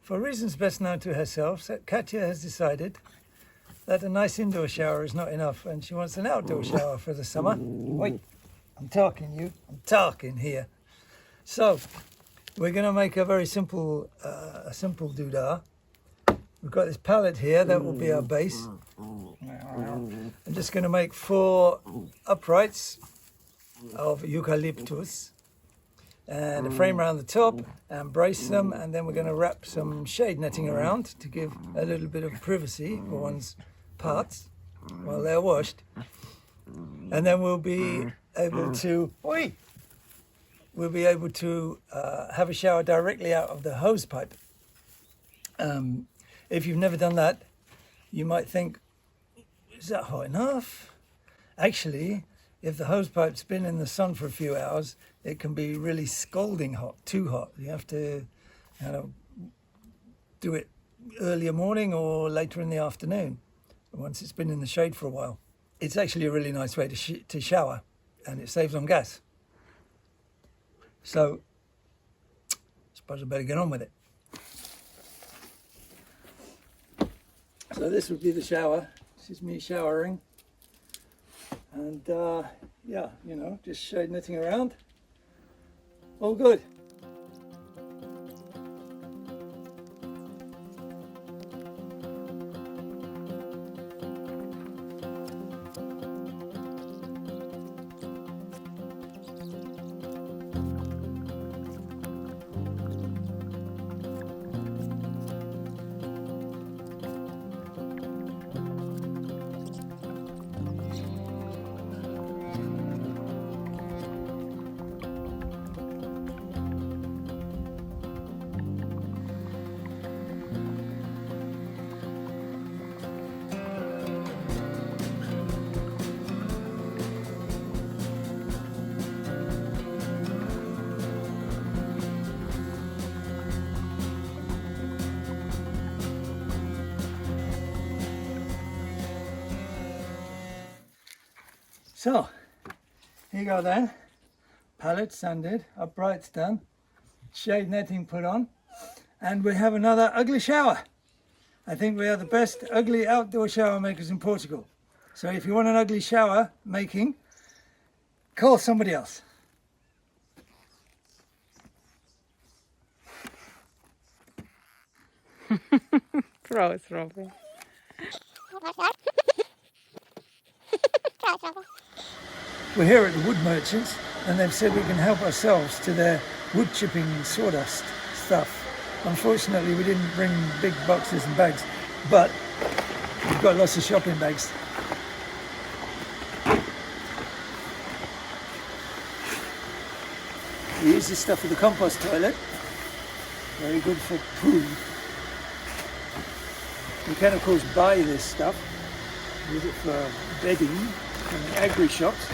For reasons best known to herself, Katja has decided that a nice indoor shower is not enough and she wants an outdoor shower for the summer. Wait, I'm talking here. So we're going to make a very simple doodah. We've got this pallet here, that will be our base. I'm just going to make 4 uprights of eucalyptus and a frame around the top and brace them, and then we're going to wrap some shade netting around to give a little bit of privacy for one's parts while they're washed. And then we'll be able to have a shower directly out of the hose pipe. If you've never done that, you might think, is that hot enough? Actually, if the hose pipe's been in the sun for a few hours, it can be really scalding hot, too hot. You have to do it earlier morning or later in the afternoon, once it's been in the shade for a while. It's actually a really nice way to shower, and it saves on gas. So, I suppose I better get on with it. So this would be the shower. This is me showering. And yeah, just shade netting around. All good. So, here you go then. Pallet sanded, uprights done, shade netting put on, and we have another ugly shower. I think we are the best ugly outdoor shower makers in Portugal. So if you want an ugly shower making, call somebody else. Prost, Robin. We're here at the wood merchants, and they've said we can help ourselves to their wood chipping sawdust stuff. Unfortunately, we didn't bring big boxes and bags, but we've got lots of shopping bags. We use this stuff for the compost toilet. Very good for poo. You can of course buy this stuff. Use it for bedding from the agri shops,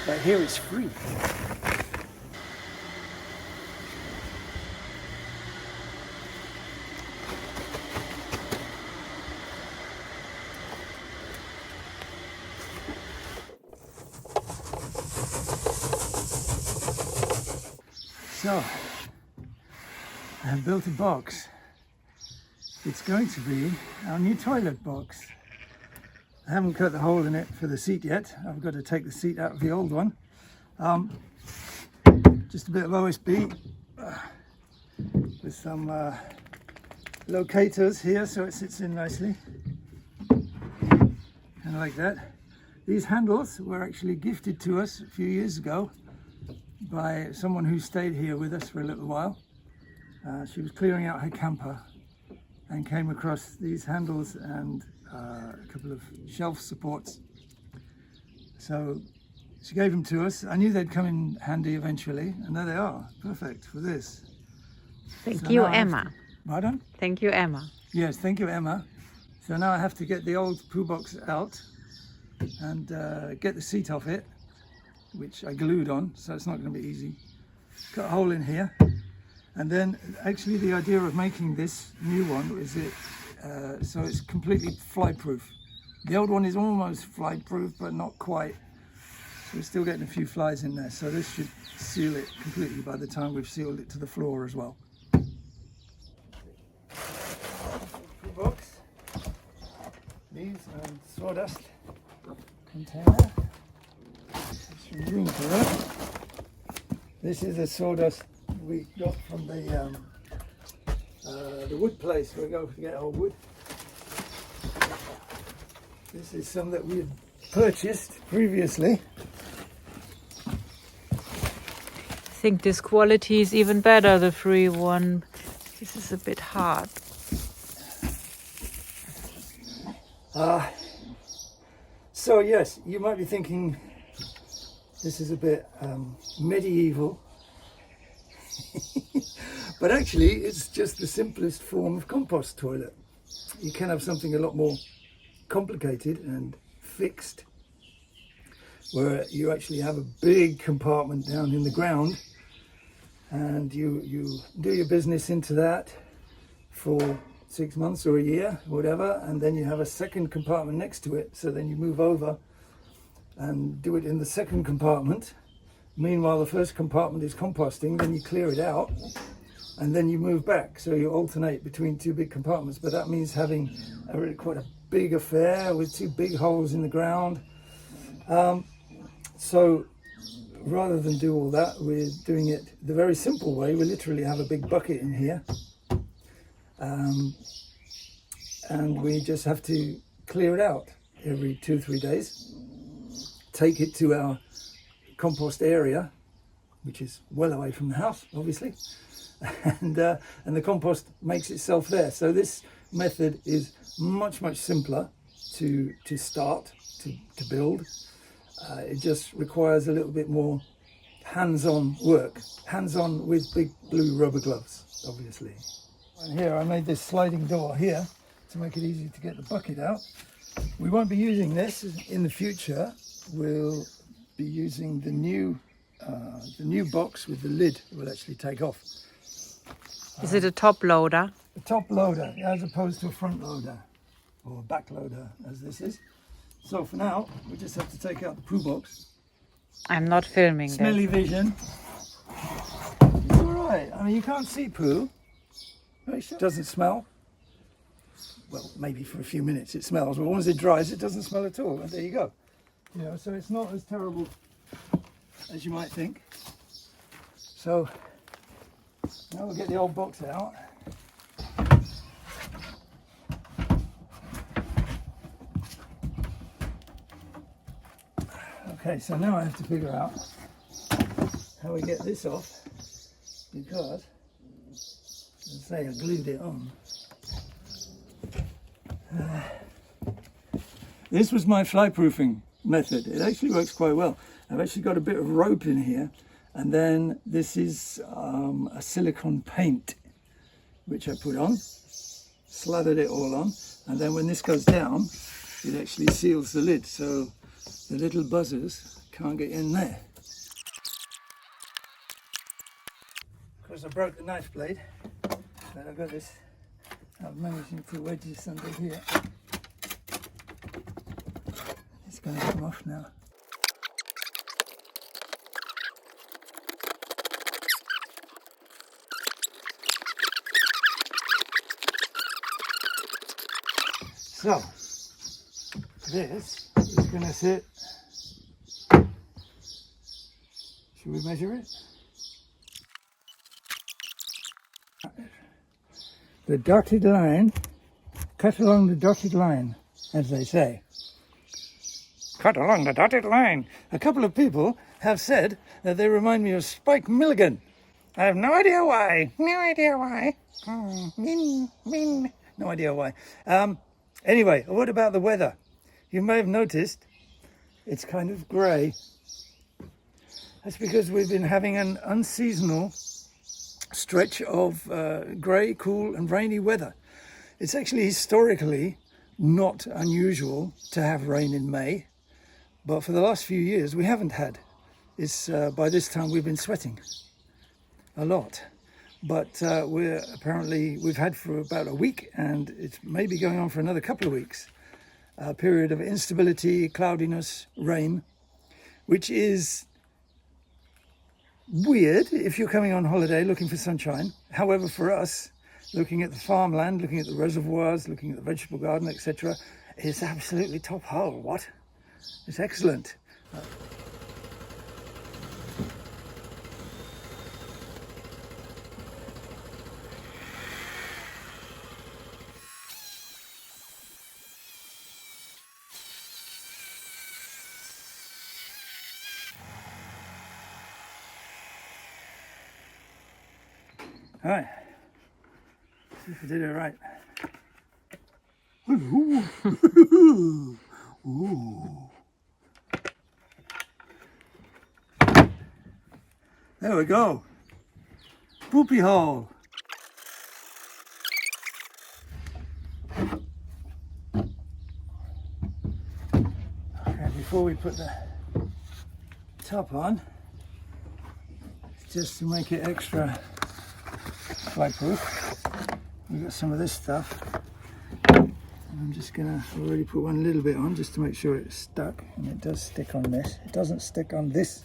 but here it's free. So, I have built a box. It's going to be our new toilet box. I haven't cut the hole in it for the seat yet. I've got to take the seat out of the old one. Just a bit of OSB with some locators here so it sits in nicely. Kind of like that. These handles were actually gifted to us a few years ago by someone who stayed here with us for a little while. She was clearing out her camper and came across these handles and a couple of shelf supports. So she gave them to us. I knew they'd come in handy eventually, and there they are, perfect for this. Thank you, Emma. Pardon? Thank you, Emma. Yes, thank you, Emma. So now I have to get the old poo box out and get the seat off it, which I glued on, so it's not going to be easy. Cut a hole in here. And then actually the idea of making this new one is so it's completely fly-proof. The old one is almost fly-proof, but not quite. So we're still getting a few flies in there. So this should seal it completely by the time we've sealed it to the floor as well. and sawdust container. There's room for that. This is the sawdust we got from the wood place where we go to get our wood. This is some that we had purchased previously. I think this quality is even better, the free one. This is a bit hard. So yes, you might be thinking this is a bit medieval, but actually it's just the simplest form of compost toilet. You can have something a lot more complicated and fixed, where you actually have a big compartment down in the ground and you do your business into that for 6 months or a year, whatever, and then you have a second compartment next to it. So then you move over and do it in the second compartment. Meanwhile, the first compartment is composting, then you clear it out and then you move back. So you alternate between two big compartments, but that means having quite a big affair with two big holes in the ground. So rather than do all that, we're doing it the very simple way. We literally have a big bucket in here. And we just have to clear it out every 2-3 days, take it to our compost area, which is well away from the house, obviously, and the compost makes itself there. So this method is much simpler to start, to build. It just requires a little bit more hands-on work, hands-on with big blue rubber gloves, obviously. And here I made this sliding door here to make it easy to get the bucket out. We won't be using this in the future. We'll be using the new box with the lid. We'll actually take off. Is it a top loader? A top loader as opposed to a front loader or a back loader as this is. So for now we just have to take out the poo box. I'm not filming that. Smelly vision. It's all right. I mean, you can't see poo. It doesn't smell. Well, maybe for a few minutes it smells, but once it dries, it doesn't smell at all. And there you go. You know, so it's not as terrible as you might think. So now we'll get the old box out. Okay, so now I have to figure out how we get this off, because as I say, I glued it on. This was my fly proofing method. It actually works quite well. I've actually got a bit of rope in here, and then this is a silicone paint which I put on, slathered it all on, and then when this goes down it actually seals the lid so the little buzzers can't get in there. Of course I broke the knife blade, but I've got this. I'm managing to wedge this under here. It's going to come off now. So, this is going to sit. Should we measure it? The dotted line, cut along the dotted line, as they say. Cut along the dotted line. A couple of people have said that they remind me of Spike Milligan. I have no idea why. No idea why. No idea why. Anyway, what about the weather? You may have noticed it's kind of grey. That's because we've been having an unseasonal stretch of grey, cool and rainy weather. It's actually historically not unusual to have rain in May, but for the last few years we haven't had. It's by this time we've been sweating a lot, but we've had for about a week, and it's maybe going on for another couple of weeks, a period of instability, cloudiness, rain, which is weird if you're coming on holiday looking for sunshine. However, for us, looking at the farmland, looking at the reservoirs, looking at the vegetable garden, etc., is absolutely top hole. What? It's excellent. All right. See if I did it right. Ooh. There we go. Poopy hole. Okay, before we put the top on, just to make it extra fly proof, we've got some of this stuff. I'm just gonna already put one little bit on just to make sure it's stuck, and it does stick on this. It doesn't stick on this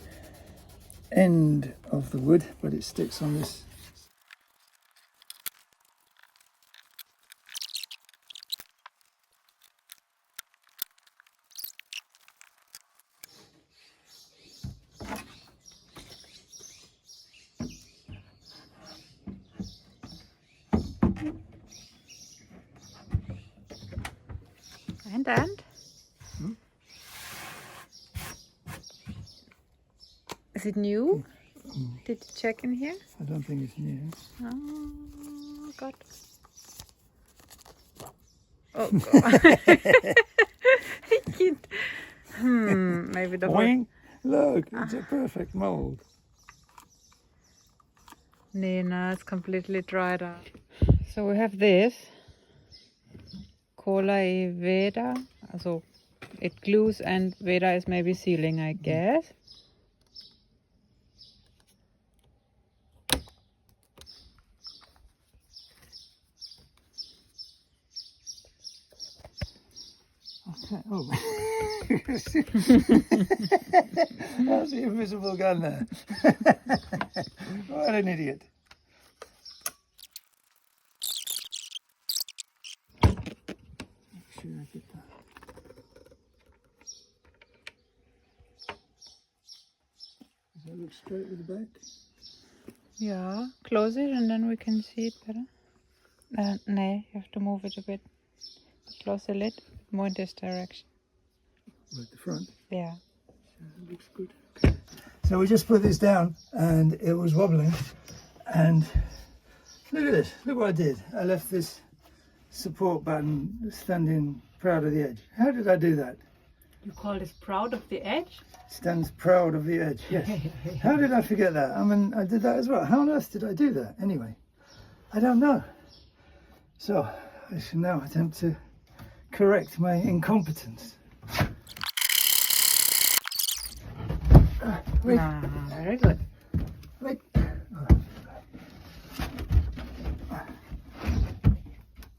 end of the wood, but it sticks on this. And? Is it new? Did you check in here? I don't think it's new. Oh, God. Oh, God. Maybe the Boing. Look, it's a perfect mold. Nina, it's completely dried out. So we have this. Cola e Veda. Also, it glues and Veda is maybe sealing, I guess. Okay. Oh. That's the invisible gun there. What an idiot. Make sure I get that. Does that look straight with the back? Yeah, close it and then we can see it better. No, you have to move it a bit. Close the lid, more in this direction. Right, the front. Yeah. That looks good. Okay. So we just put this down and it was wobbling, and look at this, look what I did. I left this support button standing proud of the edge. How did I do that? You call this proud of the edge? Stands proud of the edge, yes. How did I forget that? I mean, I did that as well. How on earth did I do that anyway? I don't know. So I shall now attempt to correct my incompetence. Wait. Very good. Wait.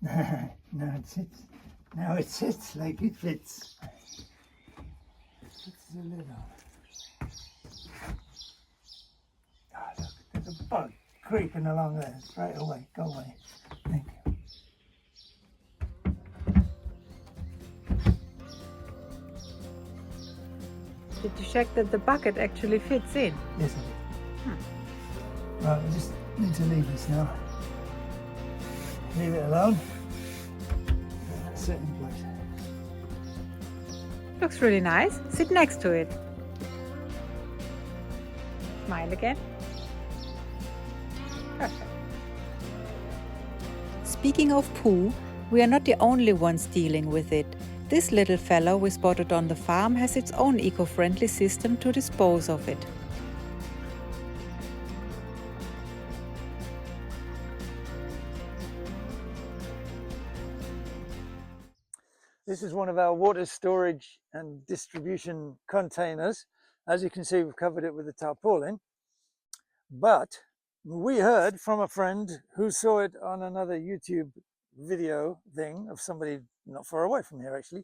Now it sits. Now it sits like it fits. Puts the lid on. Oh, look, there's a bug creeping along there. Straight away. Go away. Thank you. Did you check that the bucket actually fits in? Yes, I did. Right, we just need to leave this now. Leave it alone. Sit in place. Looks really nice. Sit next to it. Smile again. Perfect. Speaking of poo, we are not the only ones dealing with it. This little fellow we spotted on the farm has its own eco-friendly system to dispose of it. This is one of our water storage and distribution containers. As you can see, we've covered it with a tarpaulin. But we heard from a friend who saw it on another YouTube video thing of somebody not far away from here actually,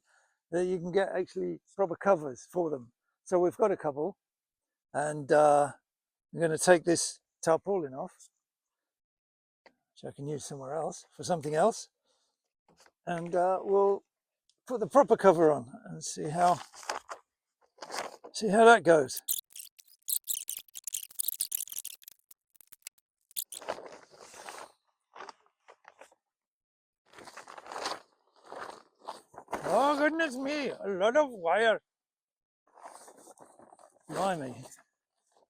that you can get actually proper covers for them. So we've got a couple, and I'm going to take this tarpaulin off, which I can use somewhere else for something else, and we'll put the proper cover on and see how that goes. Oh goodness me, a lot of wire. Blimey,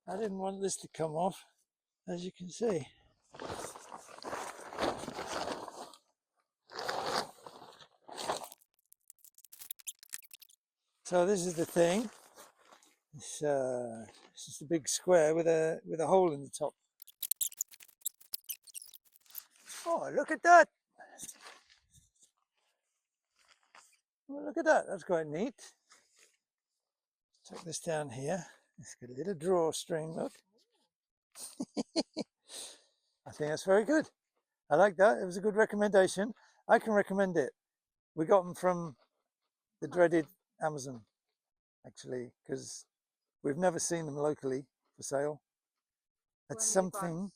I didn't want this to come off, as you can see. So this is the thing. It's just a big square with a hole in the top. Oh, look at that! Oh, look at that. That's quite neat. Take this down here. It's got a little drawstring. Look. I think that's very good. I like that. It was a good recommendation. I can recommend it. We got them from the dreaded Amazon, actually, because we've never seen them locally for sale. It's something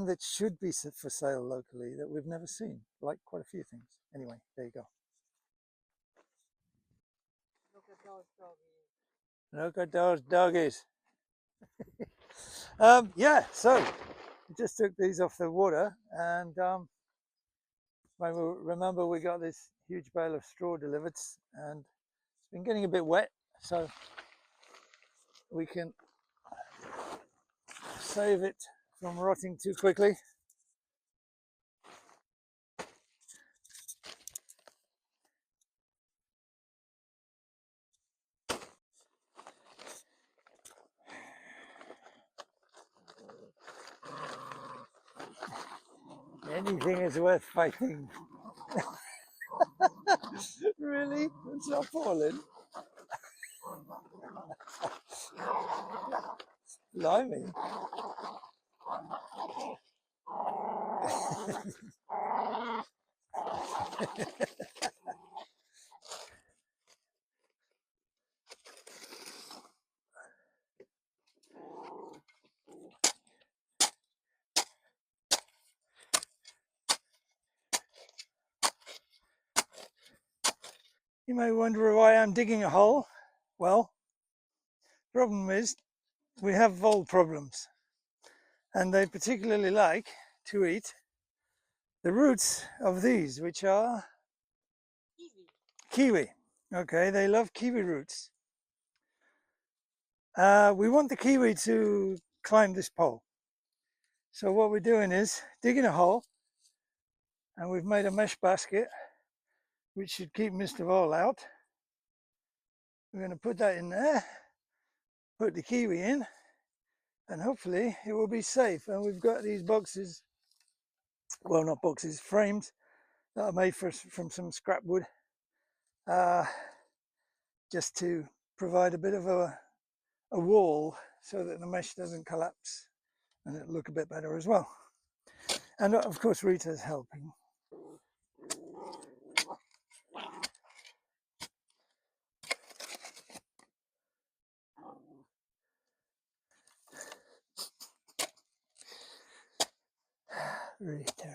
that should be for sale locally that we've never seen, like quite a few things. Anyway, there you go. Look at those doggies. Yeah, so we just took these off the water, and remember we got this huge bale of straw delivered, and it's been getting a bit wet, so we can save it from rotting too quickly. Anything is worth fighting. Really? It's not falling? Blimey. You may wonder why I'm digging a hole. Well, the problem is we have vole problems, and they particularly like to eat the roots of these, which are kiwi. Okay, they love kiwi roots. We want the kiwi to climb this pole. So what we're doing is digging a hole, and we've made a mesh basket which should keep Mr. Vole out. We're going to put that in there, put the kiwi in, and hopefully it will be safe. And we've got these boxes, well, not boxes, frames that are made from some scrap wood, just to provide a bit of a wall so that the mesh doesn't collapse, and it'll look a bit better as well. And of course Rita's helping.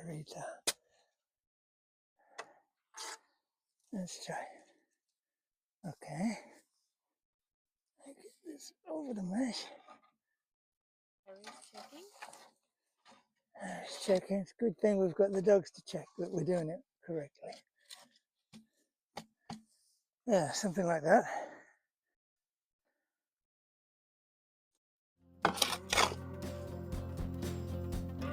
Rita. Let's try. Okay. Get this over the mesh. Harry's checking. It's a good thing we've got the dogs to check that we're doing it correctly. Yeah, something like that.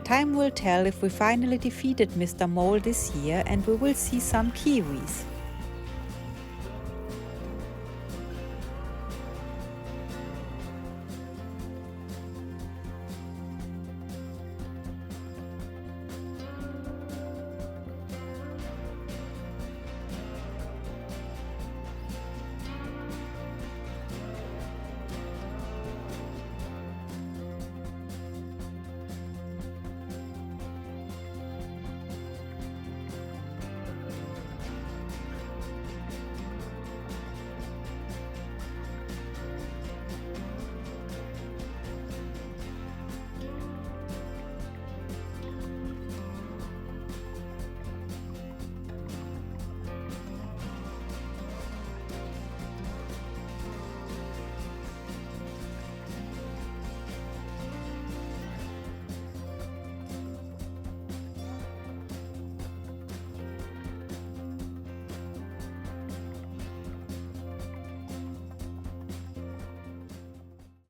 Time will tell if we finally defeated Mr. Mole this year, and we will see some kiwis.